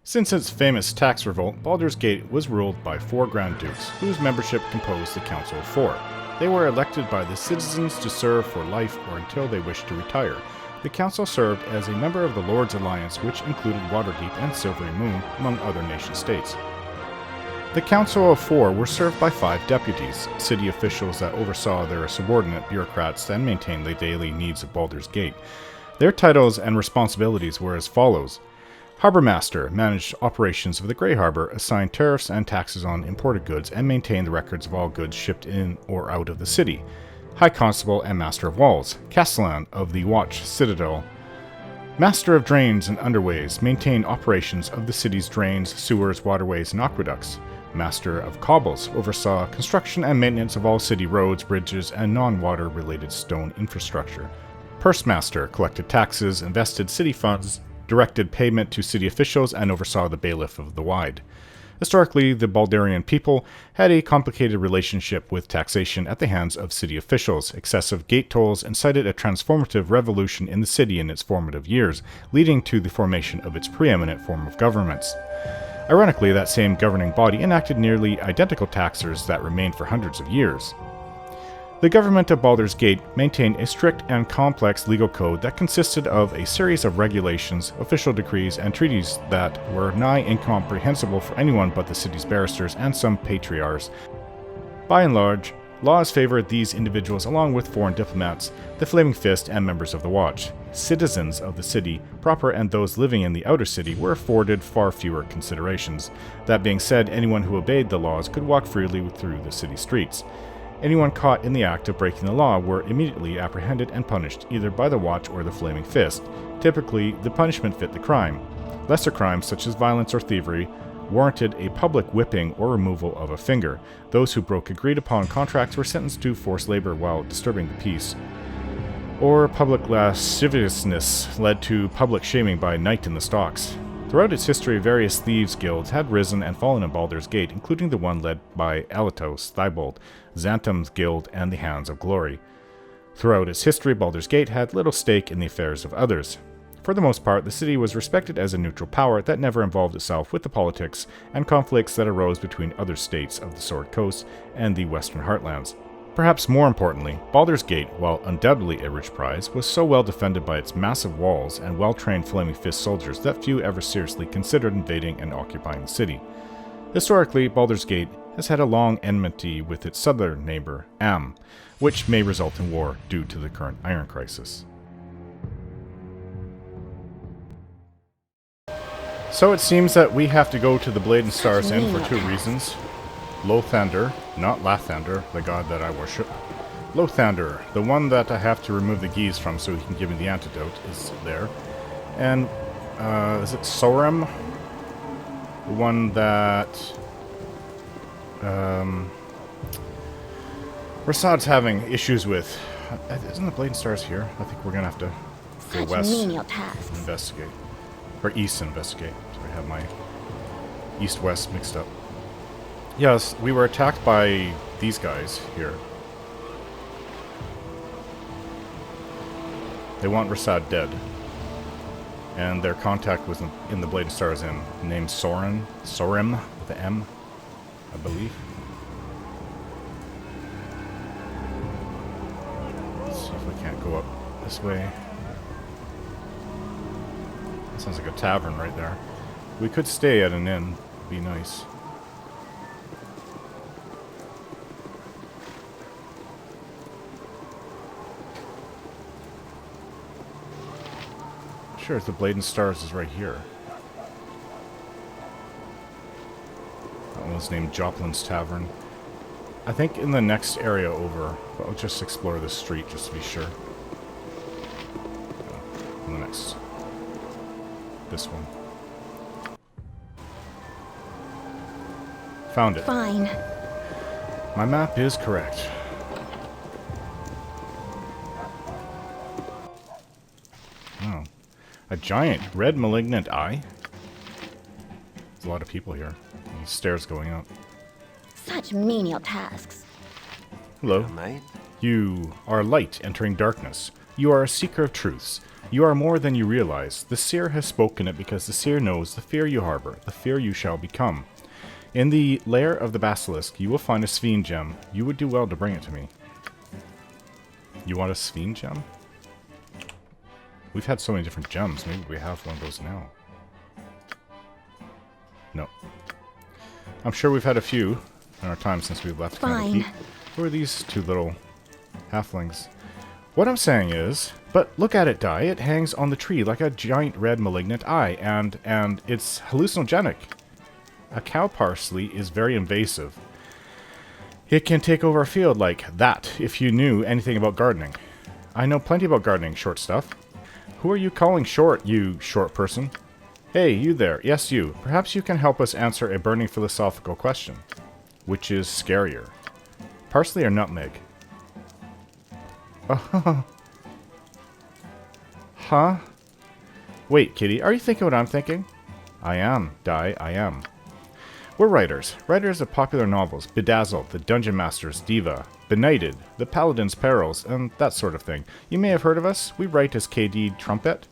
Since its famous tax revolt, Baldur's Gate was ruled by 4 Grand Dukes, whose membership composed the Council of 4. They were elected by the citizens to serve for life or until they wished to retire. The Council served as a member of the Lords' Alliance, which included Waterdeep and Silvery Moon, among other nation-states. The Council of 4 were served by 5 deputies, city officials that oversaw their subordinate bureaucrats and maintained the daily needs of Baldur's Gate. Their titles and responsibilities were as follows. Harbor Master managed operations of the Grey Harbor, assigned tariffs and taxes on imported goods, and maintained the records of all goods shipped in or out of the city. High Constable and Master of Walls, Castellan of the Watch Citadel. Master of Drains and Underways, maintained operations of the city's drains, sewers, waterways, and aqueducts. Master of Cobbles, oversaw construction and maintenance of all city roads, bridges, and non-water related stone infrastructure. Purse Master collected taxes, invested city funds, directed payment to city officials, and oversaw the bailiff of the Wide. Historically, the Baldurian people had a complicated relationship with taxation at the hands of city officials. Excessive gate tolls incited a transformative revolution in the city in its formative years, leading to the formation of its preeminent form of governments. Ironically, that same governing body enacted nearly identical taxes that remained for hundreds of years. The government of Baldur's Gate maintained a strict and complex legal code that consisted of a series of regulations, official decrees, and treaties that were nigh incomprehensible for anyone but the city's barristers and some patriarchs. By and large, laws favored these individuals along with foreign diplomats, the Flaming Fist, and members of the Watch. Citizens of the city proper and those living in the outer city were afforded far fewer considerations. That being said, anyone who obeyed the laws could walk freely through the city streets. Anyone caught in the act of breaking the law were immediately apprehended and punished, either by the Watch or the Flaming Fist. Typically, the punishment fit the crime. Lesser crimes, such as violence or thievery, warranted a public whipping or removal of a finger. Those who broke agreed-upon contracts were sentenced to forced labor while disturbing the peace. Or public lasciviousness led to public shaming by Night in the Stocks. Throughout its history, various thieves' guilds had risen and fallen in Baldur's Gate, including the one led by Alatos, Thibault, Xantum's Guild, and the Hands of Glory. Throughout its history, Baldur's Gate had little stake in the affairs of others. For the most part, the city was respected as a neutral power that never involved itself with the politics and conflicts that arose between other states of the Sword Coast and the Western Heartlands. Perhaps more importantly, Baldur's Gate, while undoubtedly a rich prize, was so well defended by its massive walls and well-trained Flaming Fist soldiers that few ever seriously considered invading and occupying the city. Historically, Baldur's Gate has had a long enmity with its southern neighbor, Am, which may result in war due to the current Iron Crisis. So it seems that we have to go to the Blade and Stars Inn for 2 reasons. Lothander, not Lathander, the god that I worship. Lothander, the one that I have to remove the Geas from so he can give me the antidote, is there. And, is it Sorrem? The one that, Rasad's having issues with. Isn't the Blade and Stars here? I think we're gonna have to go west and investigate. Or east and investigate. So I have my east-west mixed up. Yes, we were attacked by these guys here. They want Rasad dead. And their contact was in the Blade and Stars Inn, named Sorrem with an M, I believe. Let's see if we can't go up this way. That sounds like a tavern right there. We could stay at an inn. Be nice. Sure, the Blade and Stars is right here. That one was named Joplin's Tavern. I think in the next area over, but I'll just explore this street just to be sure. In the next. This one. Found it. Fine. My map is correct. Oh. A giant red malignant eye? There's a lot of people here. And stairs going up. Such menial tasks. Hello. Mate? You are light entering darkness. You are a seeker of truths. You are more than you realize. The seer has spoken it because the seer knows the fear you harbor, the fear you shall become. In the lair of the basilisk, you will find a Sphene gem. You would do well to bring it to me. You want a Sphene gem? We've had so many different gems. Maybe we have one of those now. No. I'm sure we've had a few in our time since we left Candlekeep. Who are these two little halflings? What I'm saying is, but look at it, Di. It hangs on the tree like a giant red malignant eye, and it's hallucinogenic. A cow parsley is very invasive. It can take over a field like that if you knew anything about gardening. I know plenty about gardening, short stuff. Who are you calling short, you short person? Hey, you there. Yes, you. Perhaps you can help us answer a burning philosophical question. Which is scarier? Parsley or nutmeg? Huh? Wait, Kitty, are you thinking what I'm thinking? I am, Di, I am. We're writers. Writers of popular novels. Bedazzled, The Dungeon Master's Diva, Benighted, The Paladin's Perils, and that sort of thing. You may have heard of us. We write as KD Trumpet.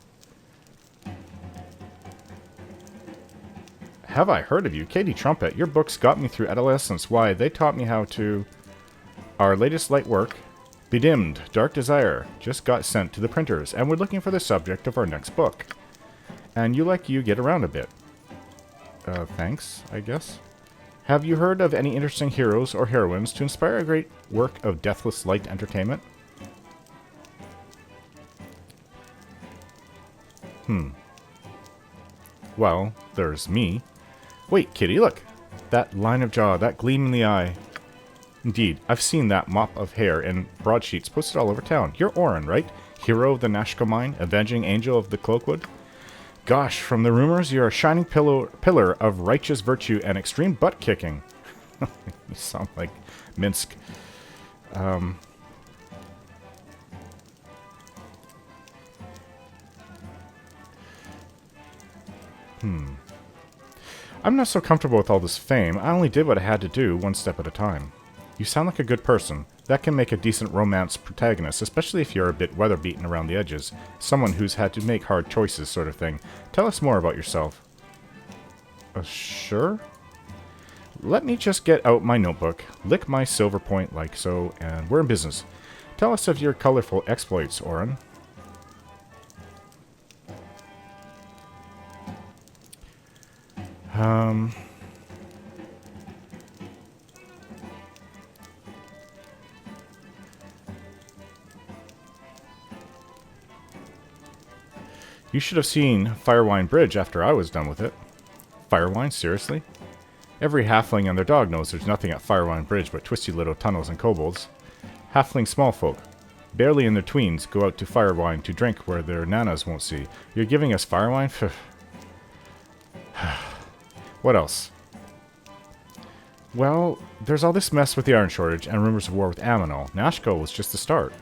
Have I heard of you? KD Trumpet, your books got me through adolescence. Why, they taught me how to... Our latest light work, Bedimmed, Dark Desire, just got sent to the printers, and we're looking for the subject of our next book. And you get around a bit. Thanks, I guess. Have you heard of any interesting heroes or heroines to inspire a great work of deathless light entertainment? Well, there's me. Wait, Kitty, look! That line of jaw, that gleam in the eye. Indeed, I've seen that mop of hair in broadsheets posted all over town. You're Oren, right? Hero of the Nashko mine, avenging angel of the Cloakwood? Gosh, from the rumors, you're a shining pillar of righteous virtue and extreme butt-kicking. You sound like Minsk. I'm not so comfortable with all this fame. I only did what I had to do, one step at a time. You sound like a good person. That can make a decent romance protagonist, especially if you're a bit weather-beaten around the edges. Someone who's had to make hard choices, sort of thing. Tell us more about yourself. Sure? Let me just get out my notebook, lick my silver point like so, and we're in business. Tell us of your colorful exploits, Oren. You should have seen Firewine Bridge after I was done with it. Firewine? Seriously? Every halfling and their dog knows there's nothing at Firewine Bridge but twisty little tunnels and kobolds. Halfling small folk, barely in their tweens, go out to Firewine to drink where their nanas won't see. You're giving us Firewine? What else? Well, there's all this mess with the iron shortage and rumors of war with Aminal. Nashko was just the start.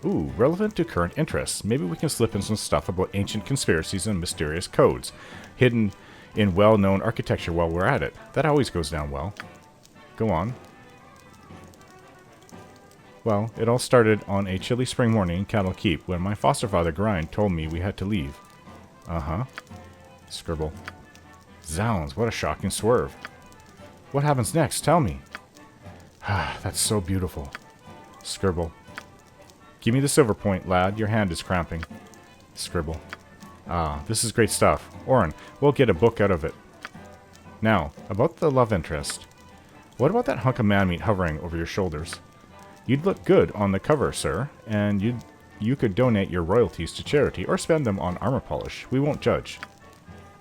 Ooh, relevant to current interests. Maybe we can slip in some stuff about ancient conspiracies and mysterious codes, hidden in well-known architecture while we're at it. That always goes down well. Go on. Well, it all started on a chilly spring morning in Candlekeep when my foster father, Grind, told me we had to leave. Uh-huh. Scribble. Zounds, what a shocking swerve. What happens next? Tell me. Ah, that's so beautiful. Scribble. Give me the silver point, lad. Your hand is cramping. Scribble. Ah, this is great stuff. Oren, we'll get a book out of it. Now, about the love interest. What about that hunk of man-meat hovering over your shoulders? You'd look good on the cover, sir, and you could donate your royalties to charity or spend them on armor polish. We won't judge.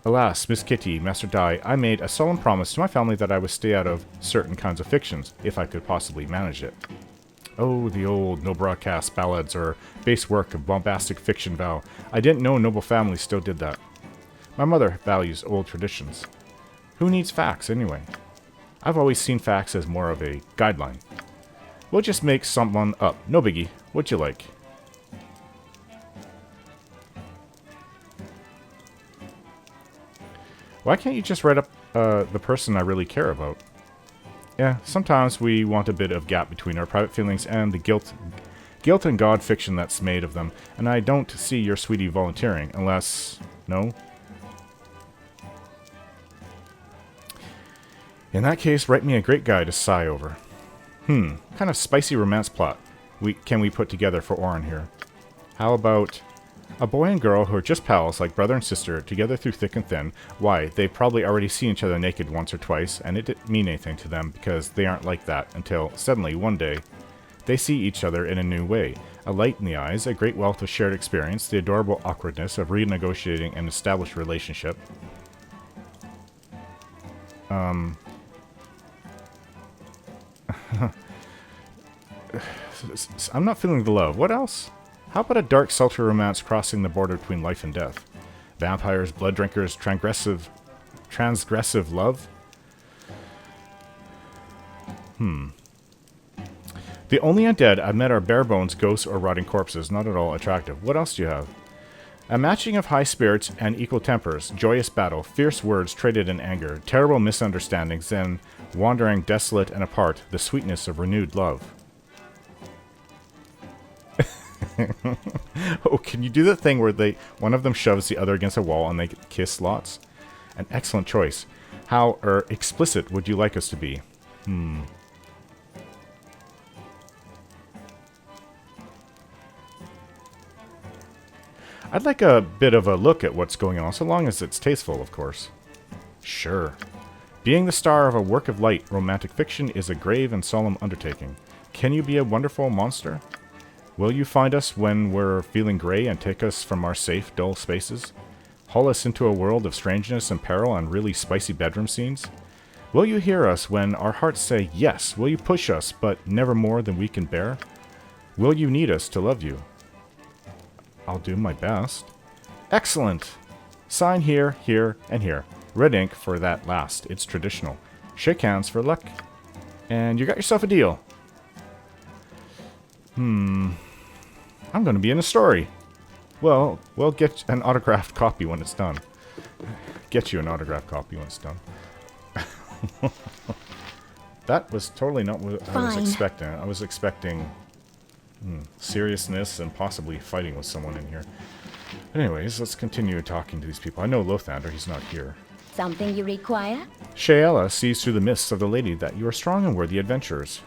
Alas, Miss Kitty, Master Dai, I made a solemn promise to my family that I would stay out of certain kinds of fictions, if I could possibly manage it. Oh, the old no-broadcast ballads or base work of bombastic fiction vow. I didn't know noble families still did that. My mother values old traditions. Who needs facts, anyway? I've always seen facts as more of a guideline. We'll just make someone up. No biggie. What'd you like? Why can't you just write up the person I really care about? Yeah, sometimes we want a bit of gap between our private feelings and the Guilt and God fiction that's made of them, and I don't see your sweetie volunteering, unless... No? In that case, write me a great guy to sigh over. What kind of spicy romance plot can we put together for Oren here? How about a boy and girl who are just pals, like brother and sister, together through thick and thin? Why, they've probably already seen each other naked once or twice, and it didn't mean anything to them because they aren't like that until, suddenly, one day, they see each other in a new way. A light in the eyes, a great wealth of shared experience, the adorable awkwardness of renegotiating an established relationship. I'm not feeling the love. What else? How about a dark, sultry romance crossing the border between life and death? Vampires, blood drinkers, transgressive love? The only undead I've met are bare bones, ghosts, or rotting corpses. Not at all attractive. What else do you have? A matching of high spirits and equal tempers, joyous battle, fierce words traded in anger, terrible misunderstandings, then wandering desolate and apart, the sweetness of renewed love. Oh, can you do that thing where one of them shoves the other against a wall and they kiss lots? An excellent choice. How explicit would you like us to be? I'd like a bit of a look at what's going on, so long as it's tasteful, of course. Sure. Being the star of a work of light, romantic fiction is a grave and solemn undertaking. Can you be a wonderful monster? Will you find us when we're feeling gray and take us from our safe, dull spaces? Haul us into a world of strangeness and peril and really spicy bedroom scenes? Will you hear us when our hearts say yes? Will you push us, but never more than we can bear? Will you need us to love you? I'll do my best. Excellent! Sign here, here, and here. Red ink for that last. It's traditional. Shake hands for luck. And you got yourself a deal. I'm going to be in a story. Well, we'll get an autographed copy when it's done. Get you an autographed copy when it's done. That was totally not what I was expecting. I was expecting seriousness and possibly fighting with someone in here. Anyways, let's continue talking to these people. I know Lothander, he's not here. Something you require? Sheala sees through the mists of the lady that you are strong and worthy adventurers.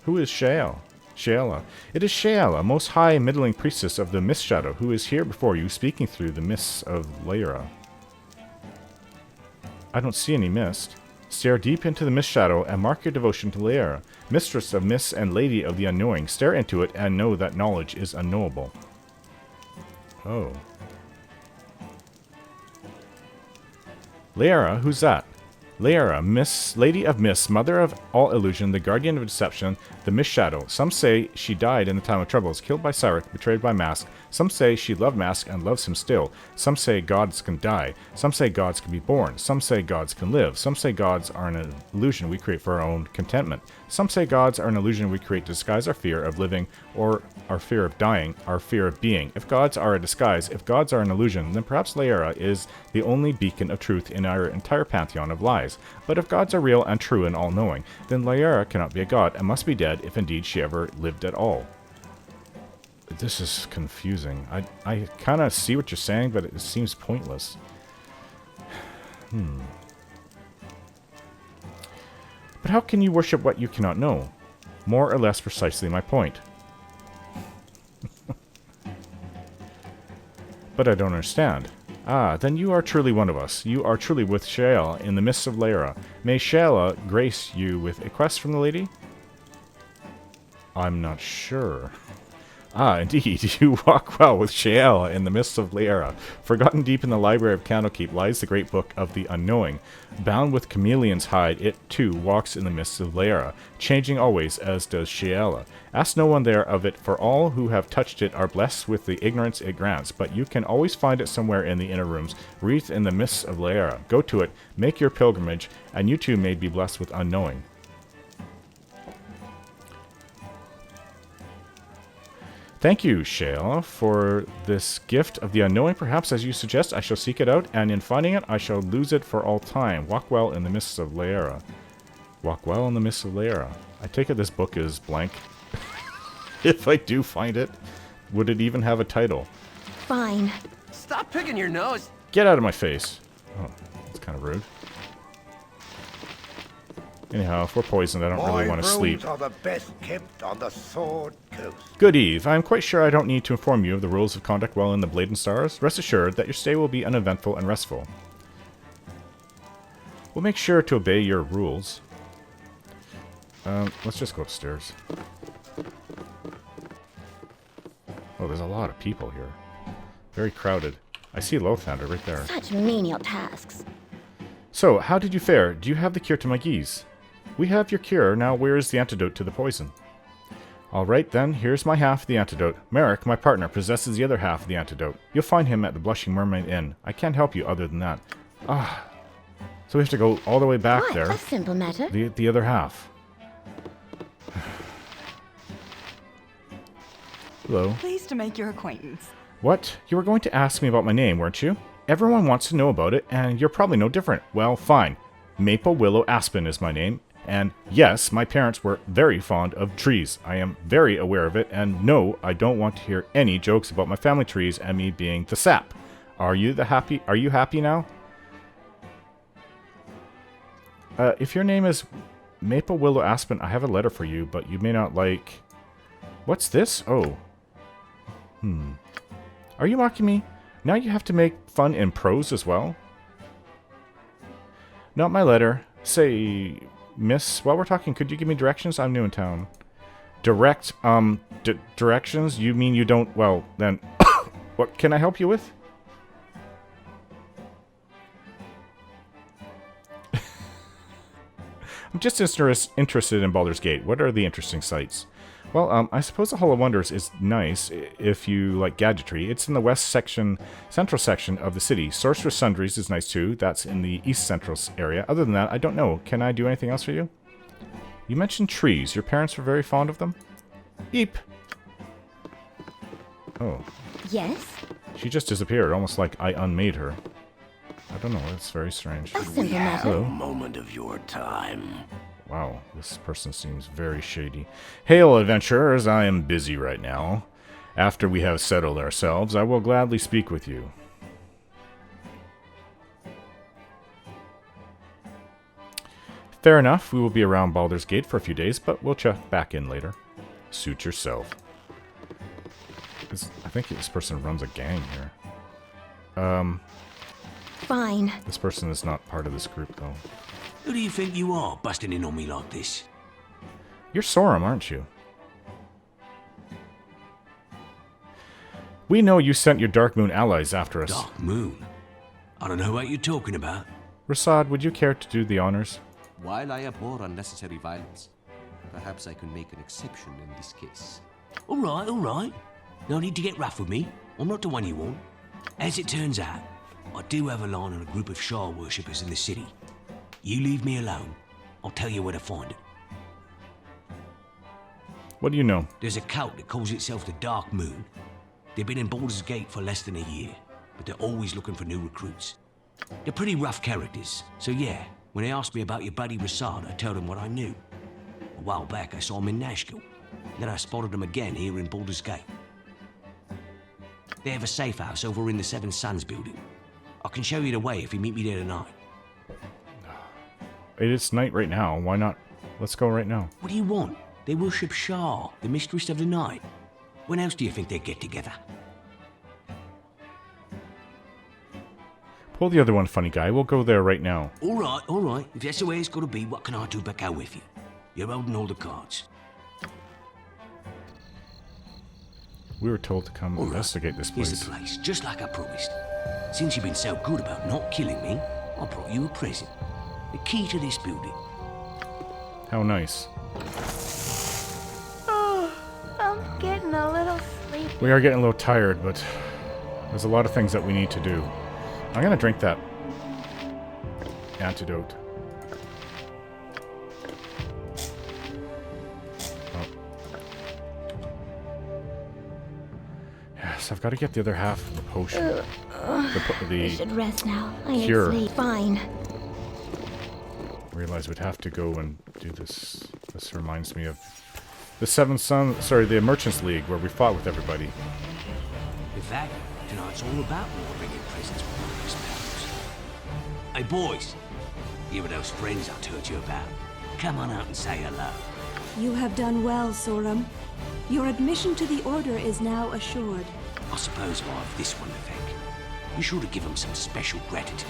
Who is Sheala? It is Sheala, most high middling priestess of the Mist Shadow, who is here before you, speaking through the mists of Lyra. I don't see any mist. Stare deep into the Mist Shadow and mark your devotion to Lyra, mistress of mists and lady of the unknowing. Stare into it and know that knowledge is unknowable. Oh. Lyra, who's that? Lyra, Lady of Mists, Mother of all illusion, the Guardian of Deception, the Mist Shadow. Some say she died in the time of troubles, killed by Cyrith, betrayed by Mask. Some say she loved Mask and loves him still. Some say gods can die. Some say gods can be born. Some say gods can live. Some say gods are an illusion we create for our own contentment. Some say gods are an illusion we create to disguise our fear of living or our fear of dying, our fear of being. If gods are a disguise, if gods are an illusion, then perhaps Lyra is the only beacon of truth in our entire pantheon of lies. But if gods are real and true and all-knowing, then Lyra cannot be a god and must be dead if indeed she ever lived at all. This is confusing. I kind of see what you're saying, but it seems pointless. But how can you worship what you cannot know? More or less precisely my point. But I don't understand. Ah, then you are truly one of us. You are truly with Sheala in the mists of Lyra. May Sheala grace you with a quest from the lady? I'm not sure. Ah, indeed, you walk well with Sheala in the mists of Lyra. Forgotten deep in the library of Candlekeep lies the great book of the unknowing. Bound with chameleon's hide, it too walks in the mists of Lyra, changing always as does Sheala. Ask no one there of it, for all who have touched it are blessed with the ignorance it grants, but you can always find it somewhere in the inner rooms, wreathed in the mists of Lyra. Go to it, make your pilgrimage, and you too may be blessed with unknowing. Thank you, Sheala, for this gift of the unknowing. Perhaps, as you suggest, I shall seek it out, and in finding it, I shall lose it for all time. Walk well in the mists of Lyra. Walk well in the mists of Lyra. I take it this book is blank. If I do find it, would it even have a title? Fine. Stop picking your nose. Get out of my face. Oh, that's kind of rude. Anyhow, if we're poisoned, I don't really want to sleep. Are the best kept on the Sword Coast. Good eve. I am quite sure I don't need to inform you of the rules of conduct while in the Blade and Stars. Rest assured that your stay will be uneventful and restful. We'll make sure to obey your rules. Let's just go upstairs. Oh, there's a lot of people here. Very crowded. I see Lothander right there. Such menial tasks. So, how did you fare? Do you have the cure to my Geas? We have your cure. Now where is the antidote to the poison? Alright then, here's my half of the antidote. Merrick, my partner, possesses the other half of the antidote. You'll find him at the Blushing Mermaid Inn. I can't help you other than that. Ah. So we have to go all the way back What there. a simple matter. The other half. Hello. Pleased to make your acquaintance. What? You were going to ask me about my name, weren't you? Everyone wants to know about it, and you're probably no different. Well, fine. Maple Willow Aspen is my name, and yes, my parents were very fond of trees. I am very aware of it, and no, I don't want to hear any jokes about my family trees and me being the sap. Are you happy now? If your name is Maple Willow Aspen, I have a letter for you, but you may not like... What's this? Oh. Are you mocking me? Now you have to make fun in prose as well? Not my letter. Say, miss, while we're talking, could you give me directions? I'm new in town. Directions? You mean you don't... Well, then... What can I help you with? I'm just interested in Baldur's Gate. What are the interesting sights? Well, I suppose the Hall of Wonders is nice if you like gadgetry. It's in the central section of the city. Sorcerer's Sundries is nice too. That's in the east central area. Other than that, I don't know. Can I do anything else for you? You mentioned trees. Your parents were very fond of them? Eep. Oh. Yes? She just disappeared, almost like I unmade her. I don't know. That's very strange. A simple matter. Hello. Moment of your time. Wow, this person seems very shady. Hail, adventurers, I am busy right now. After we have settled ourselves, I will gladly speak with you. Fair enough, we will be around Baldur's Gate for a few days, but we'll check back in later. Suit yourself. I think this person runs a gang here. Fine. This person is not part of this group, though. Who do you think you are, busting in on me like this? You're Sorrem, aren't you? We know you sent your Dark Moon allies after us. Dark Moon? I don't know what you're talking about. Rasad, would you care to do the honors? While I abhor unnecessary violence, perhaps I can make an exception in this case. All right. No need to get rough with me. I'm not the one you want. As it turns out, I do have a line on a group of Shah worshippers in the city. You leave me alone. I'll tell you where to find it. What do you know? There's a cult that calls itself the Dark Moon. They've been in Baldur's Gate for less than a year, but they're always looking for new recruits. They're pretty rough characters, so yeah, when they asked me about your buddy Rasad, I told them what I knew. A while back, I saw him in Nashville. Then I spotted him again here in Baldur's Gate. They have a safe house over in the Seven Suns building. I can show you the way if you meet me there tonight. It's night right now. Why not? Let's go right now. What do you want? They worship Shah, the mistress of the night. When else do you think they'd get together? Pull the other one, funny guy. We'll go there right now. All right. If that's the way it's got to be, what can I do but go with you? You're holding all the cards. We were told to come investigate this place. Here's the place, just like I promised. Since you've been so good about not killing me, I brought you a present. The key to this building. How nice. Oh, I'm getting a little sleepy. We are getting a little tired, but there's a lot of things that we need to do. I'm gonna drink that antidote. Oh. Yes, I've got to get the other half of the potion. I should rest now. I need cure. sleep. Fine. Realize we'd have to go and do this. This reminds me of the Merchants League, where we fought with everybody. In fact, tonight's all about ordering in presents with various pals. Hey, boys. You were those friends I told you about. Come on out and say hello. You have done well, Sorrem. Your admission to the Order is now assured. I suppose I have this one to thank. You sure to give them some special gratitude.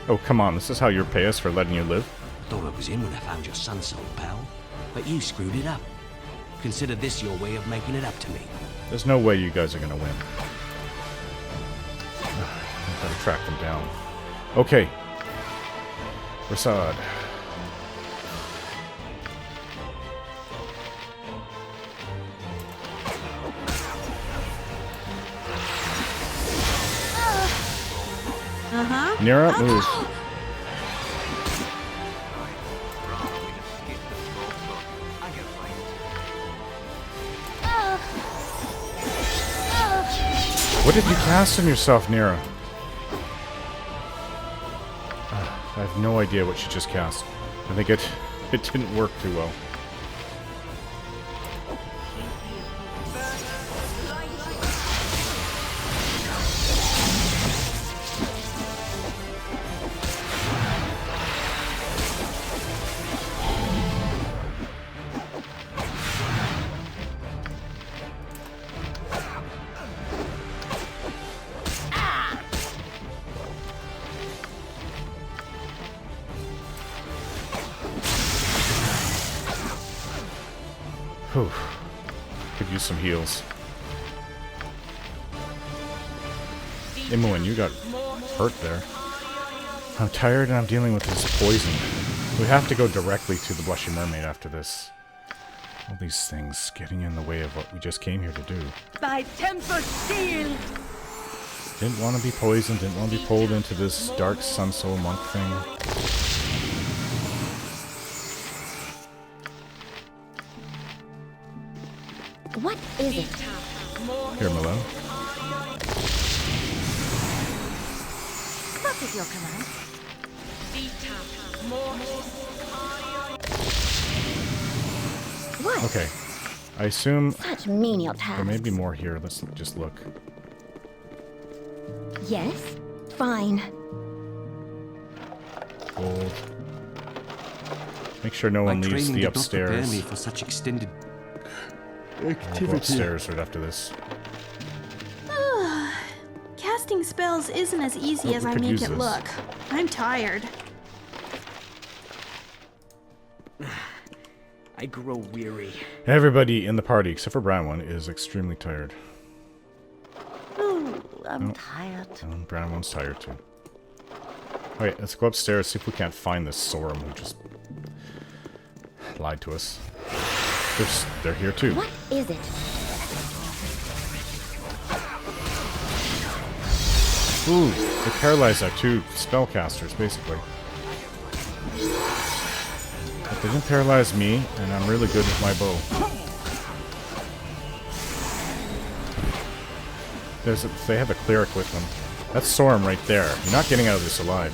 Oh, come on. This is how you repay us for letting you live? I thought I was in when I found your sun soul, pal. But you screwed it up. Consider this your way of making it up to me. There's no way you guys are going to win. I've got to track them down. Okay. Rasad. Nira, move. What did you cast on yourself, Nira? I have no idea what she just cast. I think it didn't work too well. Whew. Could use some heals. Imoen, you got hurt there. I'm tired and I'm dealing with this poison. We have to go directly to the Blushing Mermaid after this. All these things getting in the way of what we just came here to do. By temper steel! Didn't want to be poisoned, didn't want to be pulled into this dark sun soul monk thing. What is it? Here, Malone. What is your command? What? Okay. I assume Such menial there tasks. may be more here. Let's just look. Yes? Fine. Gold. Make sure no My one leaves training the did not prepare upstairs. me for such extended We'll go upstairs right after this. Casting spells isn't as easy Oh, as we I could make use it this. look. I'm tired. I grow weary. Everybody in the party, except for Brown One, is extremely tired. Ooh, I'm tired. And Brown One's tired too. Alright, let's go upstairs, see if we can't find this Sorrem who just lied to us. They're here too. What is it? Ooh, they paralyzed our two spellcasters, basically. But they didn't paralyze me, and I'm really good with my bow. They have a cleric with them. That's Sorrem right there. You're not getting out of this alive.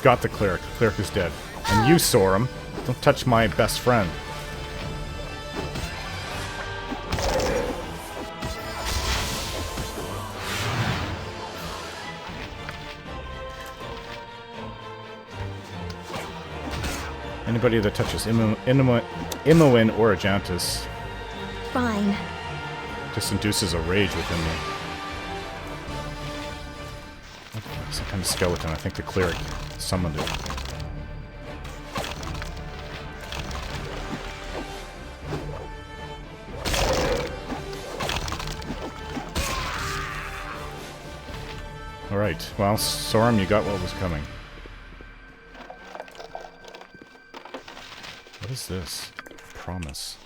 Got the cleric. The cleric is dead. And you, Sorrem, don't touch my best friend. Anybody that touches Imoen or Ajantis Fine. just induces a rage within me. Some kind of skeleton. I think the cleric summoned it. Alright, well, Sorrem, you got what was coming. What is this? Promise.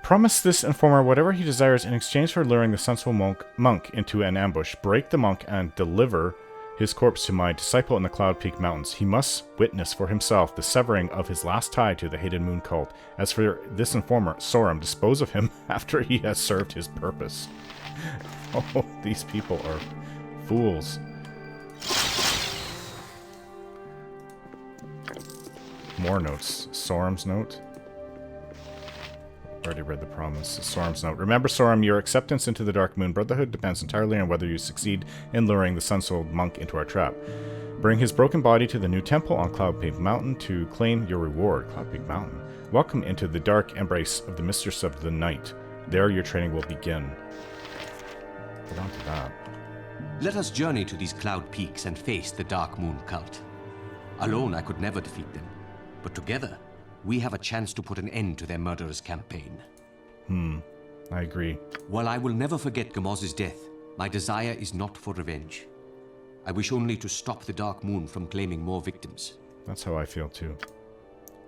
Promise this informer whatever he desires in exchange for luring the sensual monk into an ambush. Break the monk and deliver his corpse to my disciple in the Cloud Peak Mountains. He must witness for himself the severing of his last tie to the hated moon cult. As for this informer, Sorrem, dispose of him after he has served his purpose. Oh, these people are fools. More notes. Sorrem's note. Already read the promise. Sorrem's note. Remember, Sorrem, your acceptance into the Dark Moon Brotherhood depends entirely on whether you succeed in luring the Sun-Souled monk into our trap. Bring his broken body to the new temple on Cloud Peak Mountain to claim your reward. Cloud Peak Mountain. Welcome into the dark embrace of the Mistress of the Night. There your training will begin. Get on to that. Let us journey to these cloud peaks and face the Dark Moon cult. Alone, I could never defeat them. But together, we have a chance to put an end to their murderous campaign. I agree. While I will never forget Gamoz's death, my desire is not for revenge. I wish only to stop the Dark Moon from claiming more victims. That's how I feel too.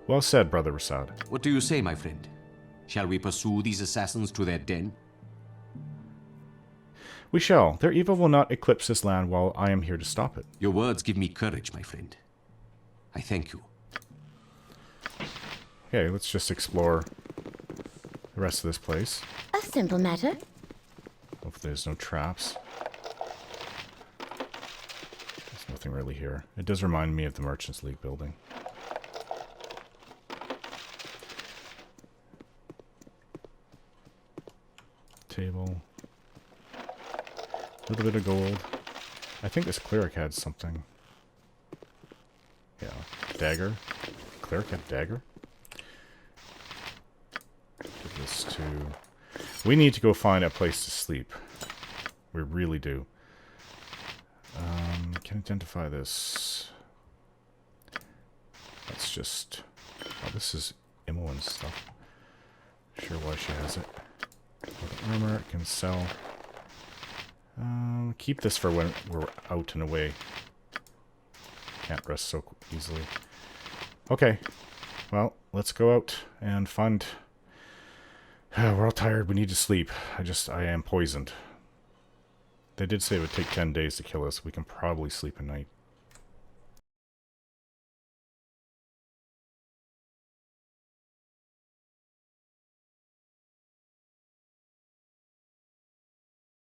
Well said, Brother Rasad. What do you say, my friend? Shall we pursue these assassins to their den? We shall. Their evil will not eclipse this land while I am here to stop it. Your words give me courage, my friend. I thank you. Okay, let's just explore the rest of this place. A simple matter. Hopefully there's no traps. There's nothing really here. It does remind me of the Merchants League building. Table. A little bit of gold. I think this cleric had something. Yeah. Dagger. Cleric had a dagger? Give this to... We need to go find a place to sleep. We really do. Can identify this. That's just... Oh, this is Imoen's stuff. Not sure why she has it. Armor, it can sell. Keep this for when we're out and away. Can't rest so easily. Okay. Well, let's go out and find... We're all tired. We need to sleep. I am poisoned. They did say it would take 10 days to kill us. We can probably sleep a night.